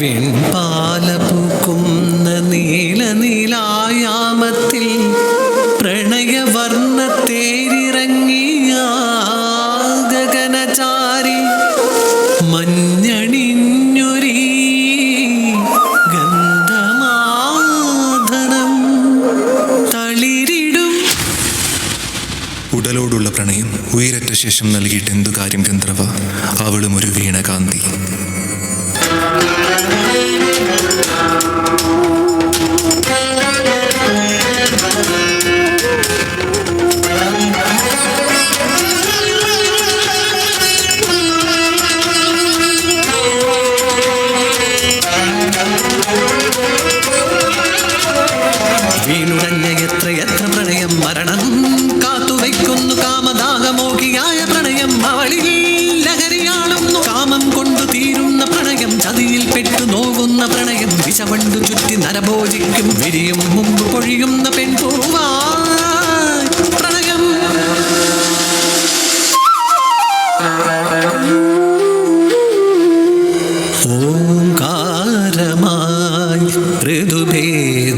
വെൺപാലപൂക്കുന്ന നീല നീലായാമത്തിൽ പ്രണയവർണ്ണത്തേരിറങ്ങിയ ഗഗനചാരി മഞ്ഞണിഞ്ഞൊരീ ഗന്ധമാധനം തളിരിടും. ഉടലോടുള്ള പ്രണയം ഉയരറ്റ ശേഷം നൽകിയിട്ട് എന്തു കാര്യം ഗന്ധർവ? അവളും ഒരു വീണകാന്തി. വീണുടഞ്ഞ എത്രയെത്ര പ്രണയം മരണം കാത്തുവയ്ക്കുന്നു. കാമദാഹമോഹിയായ പ്രണയം അവളിൽ ലഹരിയാളുന്നു. കാമം കൊണ്ടു തീരുന്ന പ്രണയം, ചതിയിൽ പെട്ടു നോവുന്ന പ്രണയം, വിഷവണ്ടു ചുറ്റി നരഭോജിക്കും. വിരിയും മുമ്പ് പൊഴിയുന്ന പെൺപൂവായി പ്രണയം. ഓംകാരമായി ഋതുഭേദങ്ങളായി